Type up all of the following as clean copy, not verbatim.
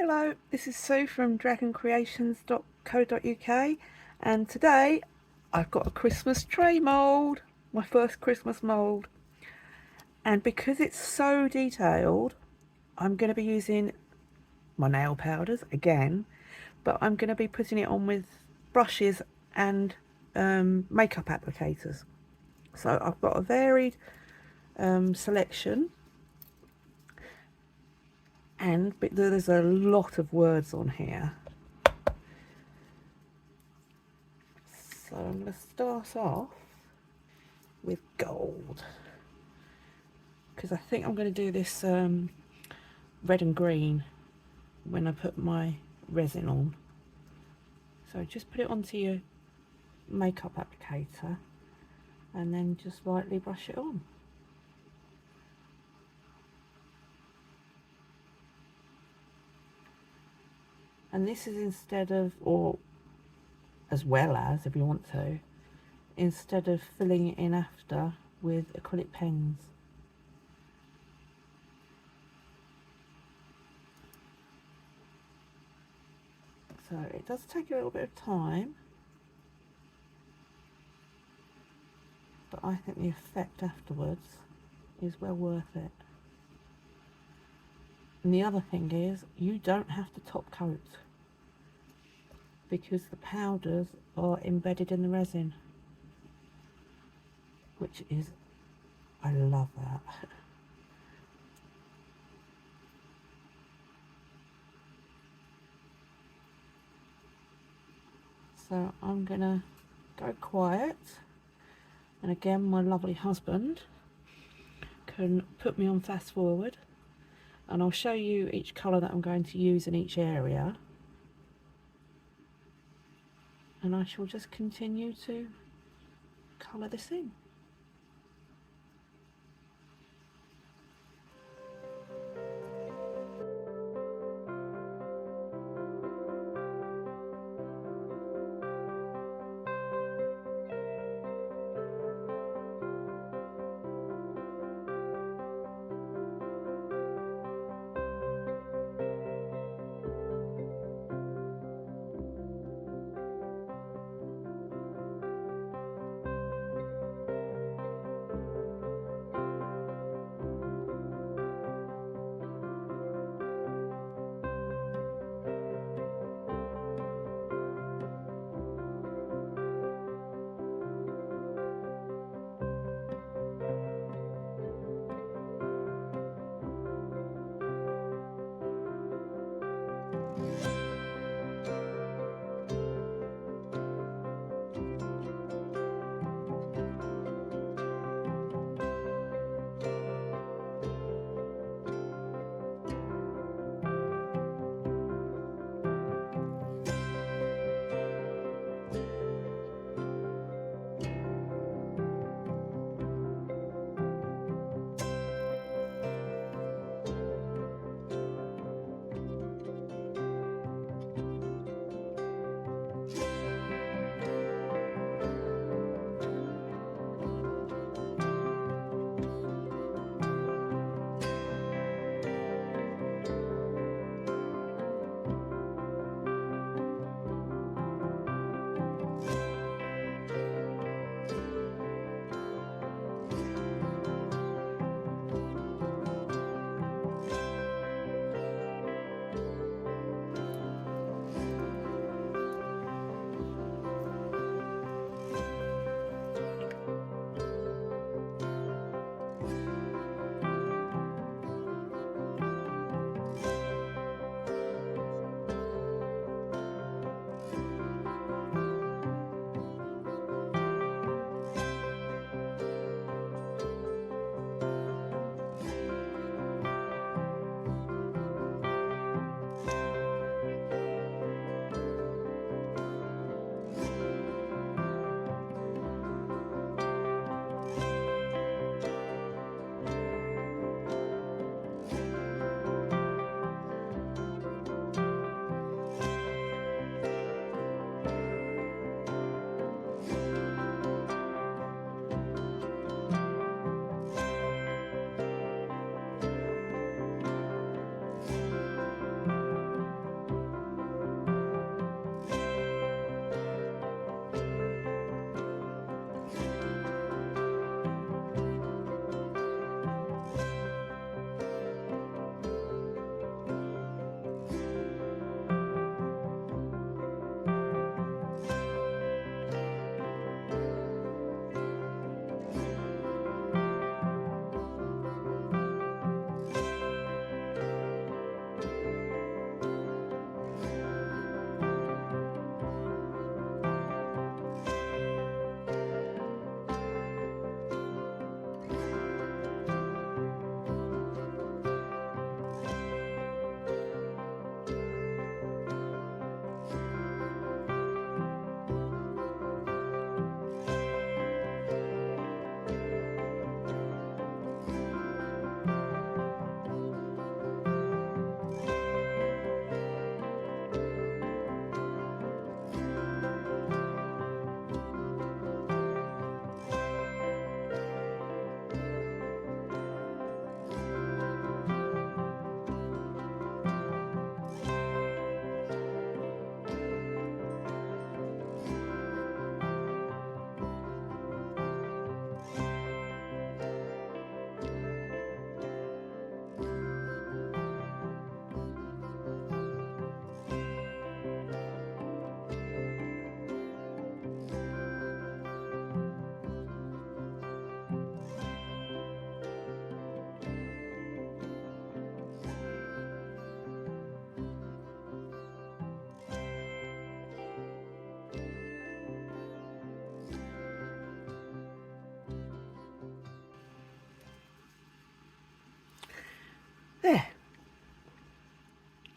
Hello, this is Sue from dragoncreations.co.uk, and today I've got a Christmas tree mould, my first Christmas mould, and because it's so detailed I'm going to be using my nail powders again, but I'm going to be putting it on with brushes and makeup applicators. So I've got a varied selection, and there's a lot of words on here. So I'm going to start off with gold, because I think I'm going to do this red and green when I put my resin on. So just put it onto your makeup applicator and then just lightly brush it on. And this is instead of, or as well as if you want to, instead of filling it in after with acrylic pens. So it does take a little bit of time, but I think the effect afterwards is well worth it. And the other thing is, you don't have to top coat because the powders are embedded in the resin, which is, I love that. So I'm gonna go quiet, and again my lovely husband can put me on fast forward, and I'll show you each colour that I'm going to use in each area, and I shall just continue to colour this in.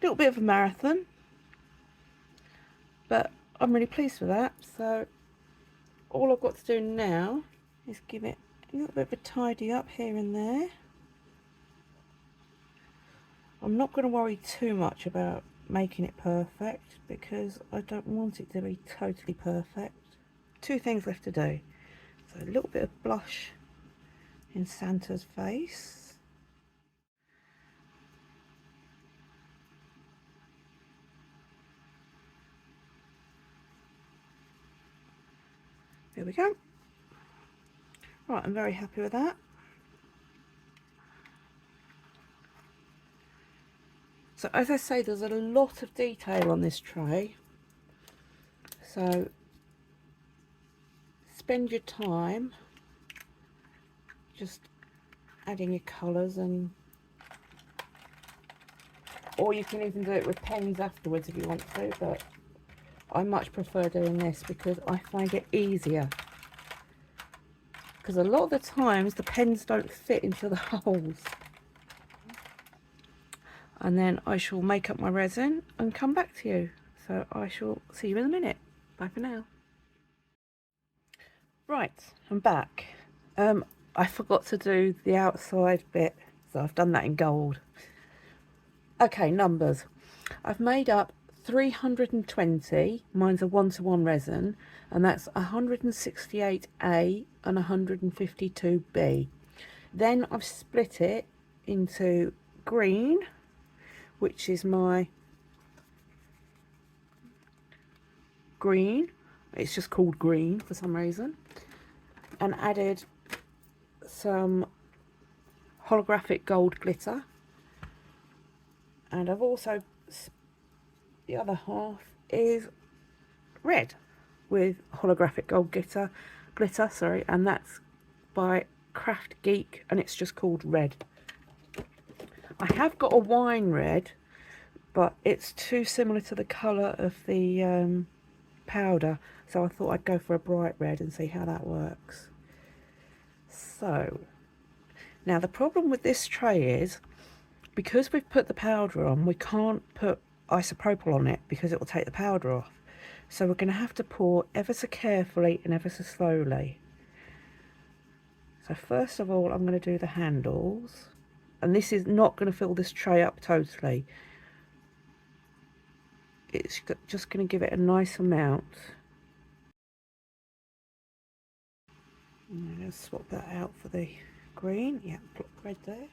little bit of a marathon, but I'm really pleased with that. So all I've got to do now is give it a little bit of a tidy up here and there. I'm not going to worry too much about making it perfect because I don't want it to be totally perfect. Two things left to do. So a little bit of blush in Santa's face. There we go. Right, I'm very happy with that. So as I say, there's a lot of detail on this tray. So spend your time just adding your colours, and or you can even do it with pens afterwards if you want to, but I much prefer doing this because I find it easier, because a lot of the times the pens don't fit into the holes. And then I shall make up my resin and come back to you. So I shall see you in a minute. Bye for now. Right, I'm back. I forgot to do the outside bit, so I've done that in gold. Okay, numbers. I've made up 320. Mine's a 1-to-1 resin, and that's 168A and 152B. Then I've split it into green, which is my green, it's just called green for some reason, and added some holographic gold glitter, and I've also, the other half is red with holographic gold glitter, and that's by Craft Geek, and it's just called red. I have got a wine red, but it's too similar to the colour of the powder, so I thought I'd go for a bright red and see how that works. So now the problem with this tray is, because we've put the powder on, we can't put isopropyl on it because it will take the powder off. So we're going to have to pour ever so carefully and ever so slowly. So first of all, I'm going to do the handles, and this is not going to fill this tray up totally. It's just going to give it a nice amount. I'm going to swap that out for the green. Yeah, put red there.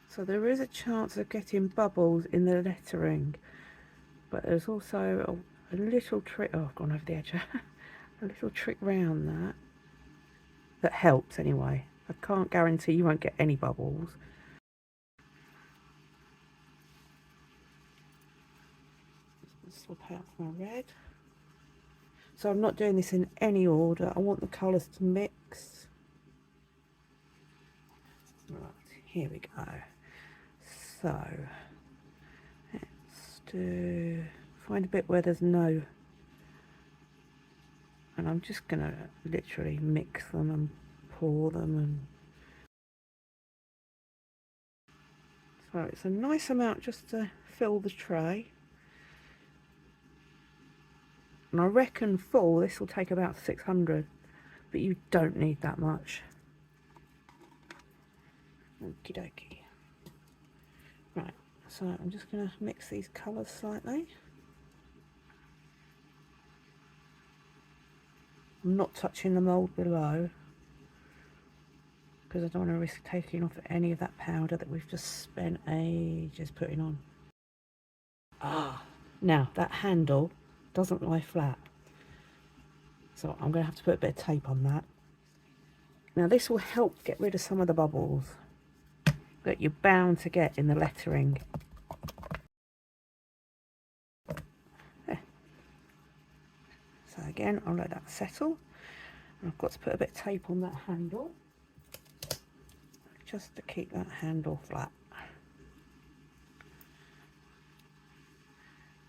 So there is a chance of getting bubbles in the lettering, but there's also a little trick. Oh, I've gone over the edge. A little trick round that helps anyway. I can't guarantee you won't get any bubbles. Swap out my red. So I'm not doing this in any order. I want the colours to mix. Right, here we go. So let's find a bit where there's no, and I'm just gonna literally mix them and pour them, and so it's a nice amount just to fill the tray. And I reckon full this will take about 600, but you don't need that much. Okie dokie. Right, so I'm just going to mix these colours slightly. I'm not touching the mould below because I don't want to risk taking off any of that powder that we've just spent ages putting on. Now that handle doesn't lie flat, so I'm going to have to put a bit of tape on that. Now this will help get rid of some of the bubbles that you're bound to get in the lettering. There. So again, I'll let that settle. And I've got to put a bit of tape on that handle just to keep that handle flat.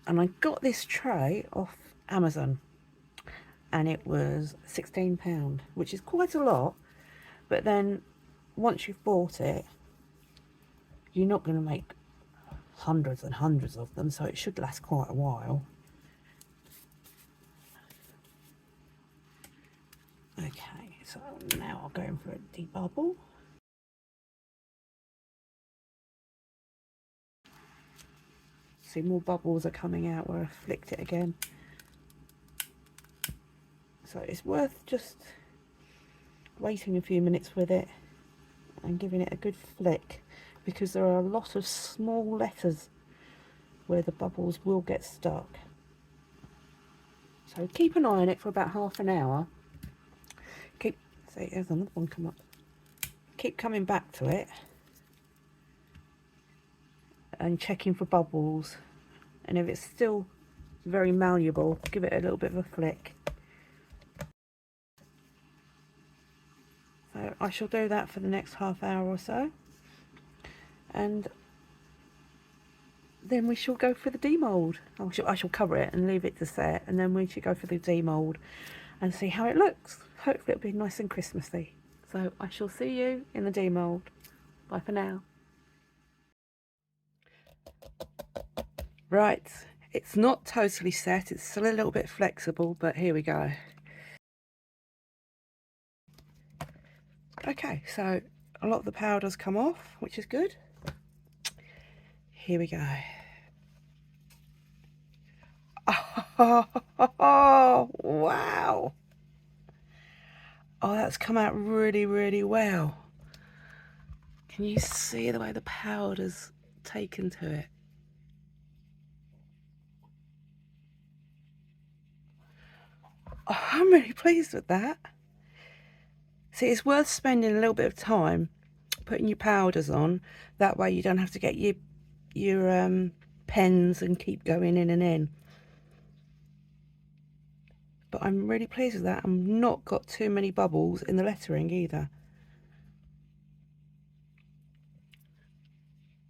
And I got this tray off Amazon, and it was £16, which is quite a lot, but then once you've bought it, you're not going to make hundreds and hundreds of them, so it should last quite a while. Okay, so now I'll go in for a debubble. See, more bubbles are coming out where I flicked it again. So it's worth just waiting a few minutes with it and giving it a good flick, because there are a lot of small letters where the bubbles will get stuck. So keep an eye on it for about half an hour. See, there's another one come up. Keep coming back to it and checking for bubbles, and if it's still very malleable, give it a little bit of a flick. So I shall do that for the next half hour or so, and then we shall go for the demould. I shall cover it and leave it to set, and then we should go for the demould and see how it looks. Hopefully it'll be nice and Christmassy. So I shall see you in the demould. Bye for now. Right, it's not totally set, it's still a little bit flexible, but here we go. Okay, so a lot of the powder's come off, which is good. Here we go. Oh, wow. Oh, that's come out really, really well. Can you see the way the powder's taken to it? Oh, I'm really pleased with that. See, it's worth spending a little bit of time putting your powders on. That way you don't have to get your pens and keep going in and in. But I'm really pleased with that. I've not got too many bubbles in the lettering either.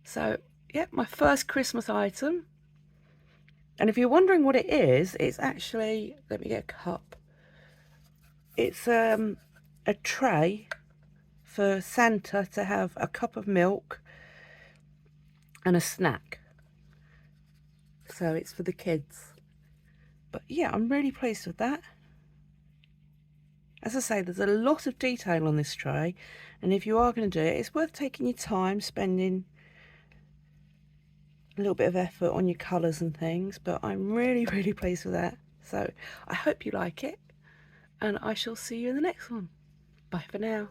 So, yeah, my first Christmas item. And if you're wondering what it is, it's actually, let me get a cup. It's a tray for Santa to have a cup of milk and a snack. So it's for the kids. But yeah, I'm really pleased with that. As I say, there's a lot of detail on this tray, and if you are going to do it, it's worth taking your time, spending a little bit of effort on your colours and things, but I'm really, really pleased with that. So I hope you like it, and I shall see you in the next one. Bye for now.